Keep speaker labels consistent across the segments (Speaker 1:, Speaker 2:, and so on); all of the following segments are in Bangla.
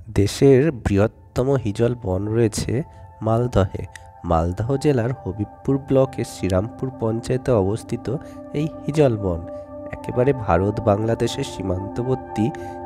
Speaker 1: দেশের বৃহত্তম হিজল বন রয়েছে মালদহে। মালদহ জেলার হবিবপুর ব্লকের শ্রীরামপুর পঞ্চায়েতে অবস্থিত এই হিজল বন একেবারে ভারত বাংলাদেশের সীমান্তবর্তী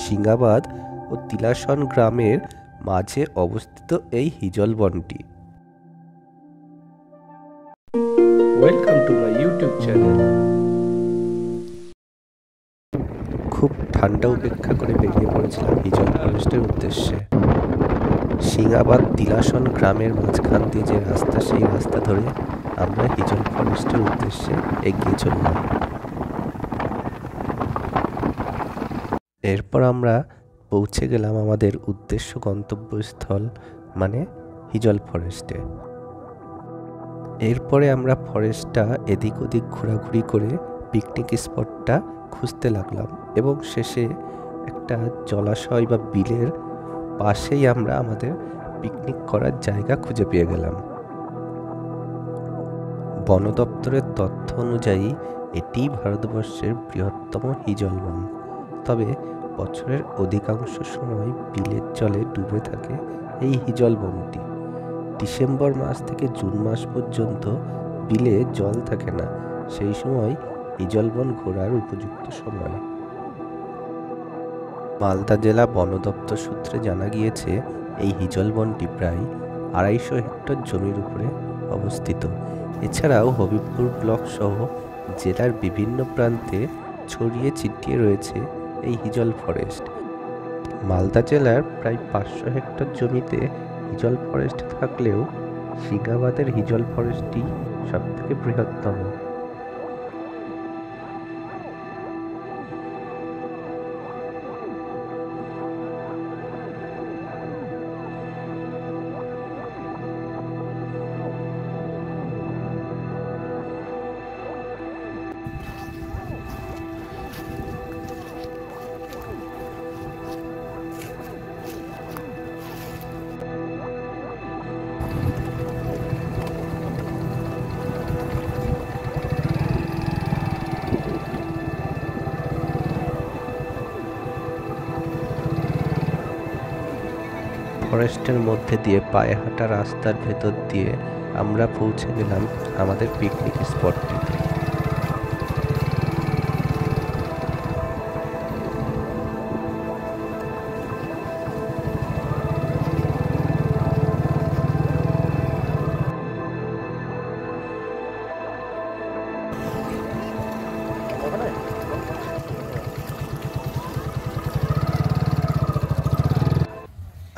Speaker 1: সিঙ্গাবাদ ও তিলাসন গ্রামের মাঝে অবস্থিত এই হিজল বনটি। Welcome to my YouTube channel. খুব ঠান্ডা উপেক্ষা করে বেরিয়ে পড়েছিলাম হিজল ফরেস্টের উদ্দেশ্যে। সিঙ্গাবাদ তিলাসন গ্রামের মাঝখান দিয়ে যে রাস্তা, সেই রাস্তা ধরে আমরা হিজল ফরেস্টের উদ্দেশ্যে এগিয়ে চললাম। এরপর আমরা পৌঁছে গেলাম আমাদের উদ্দেশ্য গন্তব্যস্থল মানে হিজল ফরেস্টে। এরপরে আমরা ফরেস্টটা এদিক ওদিক ঘোরাঘুরি করে পিকনিক স্পটটা খুঁজতে লাগলাম এবং শেষে একটা জলাশয় বা বিলের পাশেই আমরা আমাদের পিকনিক করার জায়গা খুঁজে পেয়ে গেলাম। বন দপ্তরের তথ্য অনুযায়ী এটি ভারতবর্ষের বৃহত্তম হিজল বন। তবে বছরের অধিকাংশ সময় বিলের জলে ডুবে থাকে এই হিজল বনটি। ডিসেম্বর মাস থেকে জুন মাস পর্যন্ত বিলে জল থাকে না, সেই সময় হিজল বন ঘোরার উপযুক্ত সময়। মালদা জেলা বন দপ্তর সূত্রে জানা গিয়েছে এই হিজল বনটি প্রায় 250 হেক্টর জমির উপরে অবস্থিত। এছাড়াও হবিবপুর ব্লক সহ জেলার বিভিন্ন প্রান্তে ছড়িয়ে ছিটিয়ে রয়েছে এই হিজল ফরেস্ট। মালদা জেলার প্রায় 500 হেক্টর জমিতে হিজল ফরেস্ট থাকলেও সিঙ্গাবাদের হিজল ফরেস্টটি সবথেকে বৃহত্তম। ফরেস্টের মধ্যে দিয়ে পায়ে হাঁটা রাস্তার ভেতর দিয়ে আমরা পৌঁছে গেলাম আমাদের পিকনিক স্পটটিতে।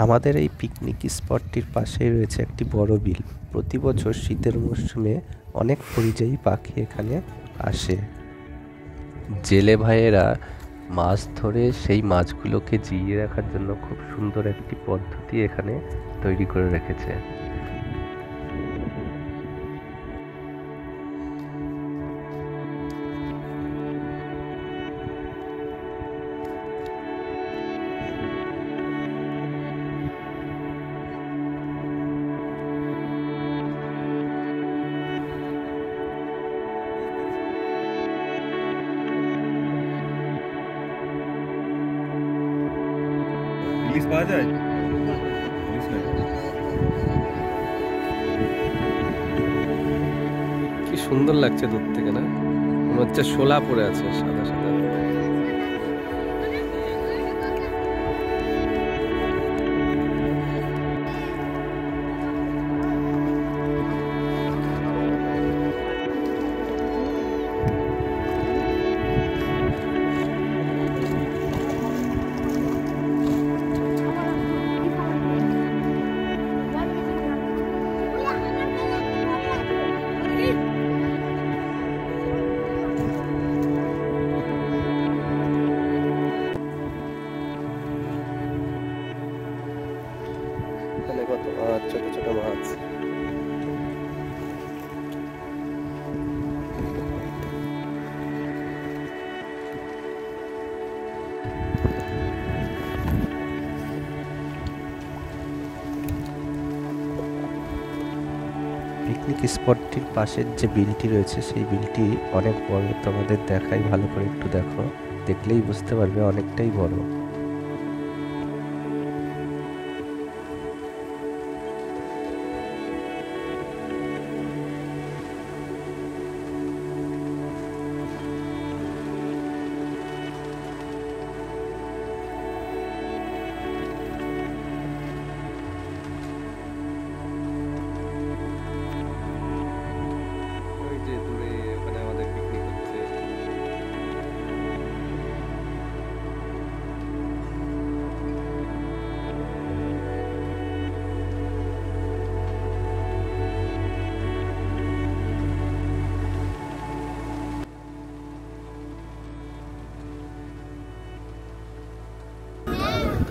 Speaker 1: আমাদের এই পিকনিক স্পটটির পাশেই রয়েছে একটি বড় বিল। প্রতি বছর শীতের মরশুমে অনেক পরিযায়ী পাখি এখানে আসে। জেলে ভাইয়েরা মাছ ধরে সেই মাছগুলোকে জিইয়ে রাখার জন্য খুব সুন্দর একটি পদ্ধতি এখানে তৈরি করে রেখেছে।
Speaker 2: ইলিশ পাওয়া যায়?
Speaker 1: কি সুন্দর লাগছে দূর থেকে, না মনে হচ্ছে শোলা পড়ে আছে সাদা সাদা। কত মাছ, ছোট ছোট মাছ। পিকনিক স্পটটির পাশের যে বিলটি রয়েছে সেই বিলটি অনেক বড়। তোমাদের দেখাই, ভালো করে একটু দেখো, দেখলেই বুঝতে পারবে অনেকটাই বড়।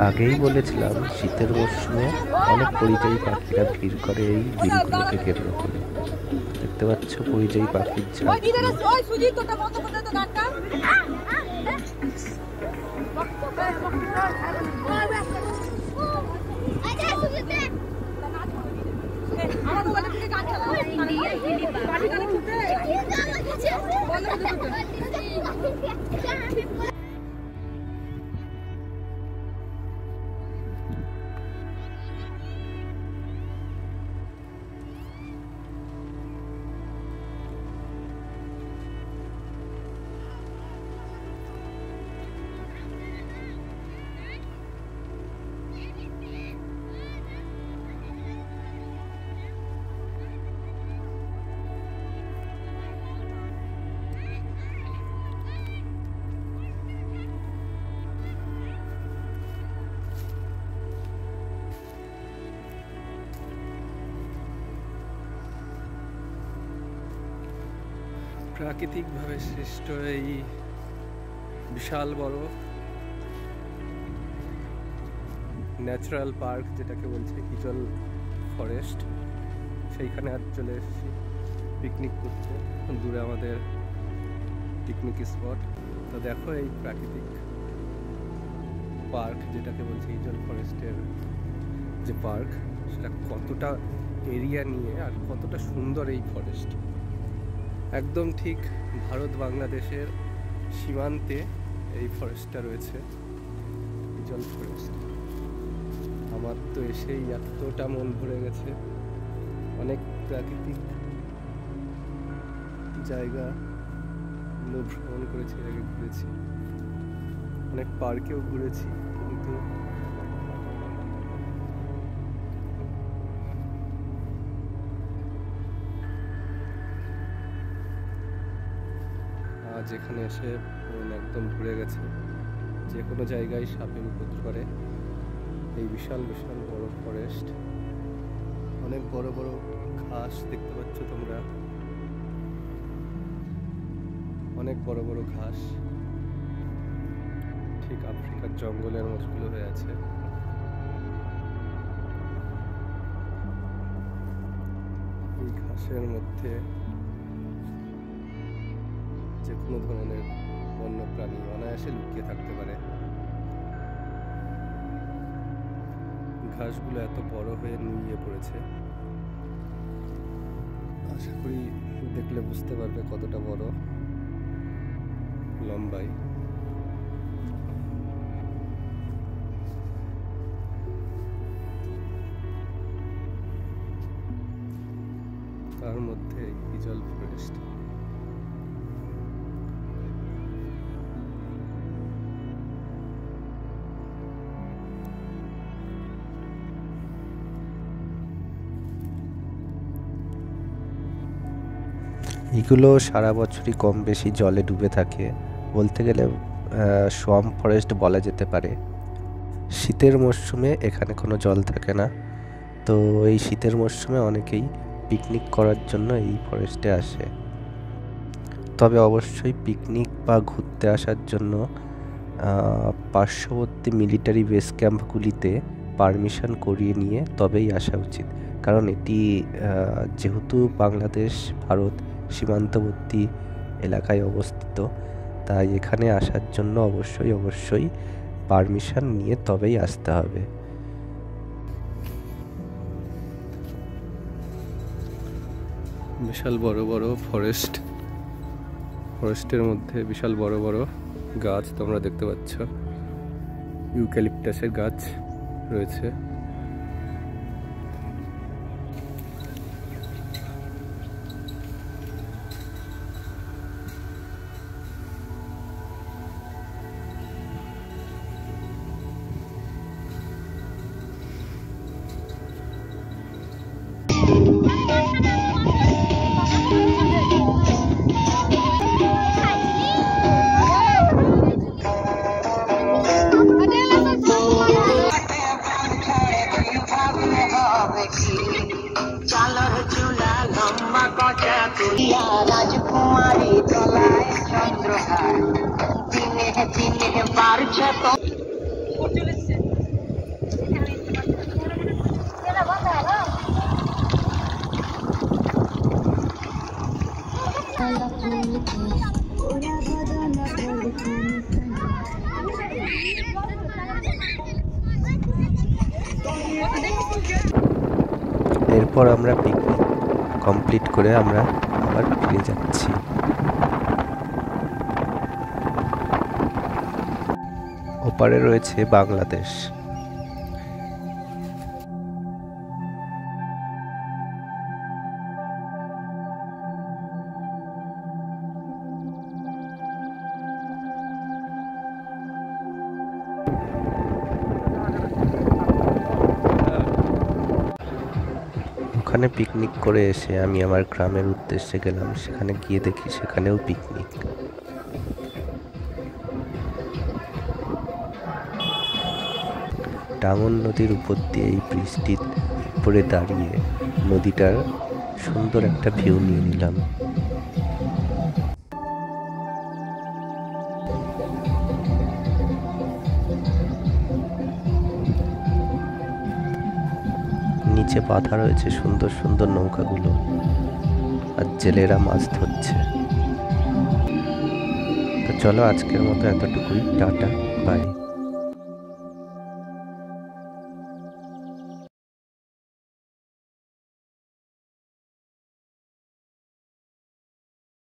Speaker 1: আগেই বলেছিলাম শীতের মরশুমে অনেক পরিযায়ী পাখিরা ভিড় করে এই বিলগুলোকে কেন্দ্র করে। দেখতে পাচ্ছ পরিযায়ী পাখির ঝাঁক।
Speaker 2: প্রাকৃতিকভাবে সৃষ্ট এই বিশাল বড় ন্যাচারাল পার্ক, যেটাকে বলছে হিজল ফরেস্ট, সেইখানে আজ চলে এসেছি পিকনিক করতে। দূরে আমাদের পিকনিক স্পট। তো দেখো এই প্রাকৃতিক পার্ক, যেটাকে বলছে হিজল ফরেস্টের যে পার্ক, সেটা কতটা এরিয়া নিয়ে আর কতটা সুন্দর এই ফরেস্ট। একদম ঠিক ভারত বাংলাদেশের সীমান্তে এই ফরেস্টটা রয়েছে, হিজল ফরেস্ট। আমার তো এসেই এতটা মন ভরে গেছে। অনেক প্রাকৃতিক জায়গা ভ্রমণ করেছি, এর আগে ঘুরেছি, অনেক পার্কেও ঘুরেছি, কিন্তু আজ এখানে এসে মন একদম ভরে গেছে। যে কোনো জায়গায় সাপের উপদ্রব করে। এই বিশাল বিশাল বড় ফরেস্ট, অনেক বড় বড় ঘাস দেখতে পাচ্ছ তোমরা, অনেক বড় বড় ঘাস, ঠিক আফ্রিকার জঙ্গলের মতগুলো হয়ে আছে। এই ঘাসের মধ্যে যে কোনো ধরনের বন্য প্রাণী অনায়াসে লুকিয়ে থাকতে পারে। ঘাসগুলো এত বড় হয়ে নুয়ে পড়েছে, আশা করি দেখলে বুঝতে পারবে কতটা বড় লম্বাই। তার মধ্যে হিজল ফরেস্ট।
Speaker 1: এগুলো সারা বছরই কম বেশি জলে ডুবে থাকে, বলতে গেলে সোয়াম্প ফরেস্ট বলা যেতে পারে। শীতের মরশুমে এখানে কোনো জল থাকে না, তো এই শীতের মরশুমে অনেকেই পিকনিক করার জন্য এই ফরেস্টে আসে। তবে অবশ্যই পিকনিক বা ঘুরতে আসার জন্য পার্শ্ববর্তী মিলিটারি বেস ক্যাম্পগুলিতে পারমিশন করিয়ে নিয়ে তবেই আসা উচিত, কারণ এটি যেহেতু বাংলাদেশ ভারত সীমান্তবর্তী এলাকায় অবস্থিত, তাই এখানে আসার জন্য অবশ্যই পারমিশন নিয়ে তবেই আসতে হবে।
Speaker 2: বিশাল বড় বড় ফরেস্ট, ফরেস্টের মধ্যে বিশাল বড় বড় গাছ তোমরা দেখতে পাচ্ছ, ইউক্যালিপটাসের গাছ রয়েছে।
Speaker 3: রাজকুমারী তলায় চন্দ্রহার দিনে দিনে বাড়ছে তো
Speaker 1: এরপর আমরা পিকনিক কমপ্লিট করে আমরা আবার ফিরে যাচ্ছি। ওপারে রয়েছে বাংলাদেশ। ওখানে পিকনিক করে এসে আমি আমার গ্রামের উদ্দেশ্যে গেলাম। সেখানে গিয়ে দেখি সেখানেও পিকনিক। টাঙ্গন নদীর উপর দিয়ে এই বৃষ্টির উপরে দাঁড়িয়ে নদীটার সুন্দর একটা ভিউ নিয়ে নিলাম। নিচে বাঁধা রয়েছে সুন্দর সুন্দর নৌকাগুলো, আর জেলেরা মাছ ধরছে। তো চলো আজকের মতো এতটুকুই, টাটা, বাই।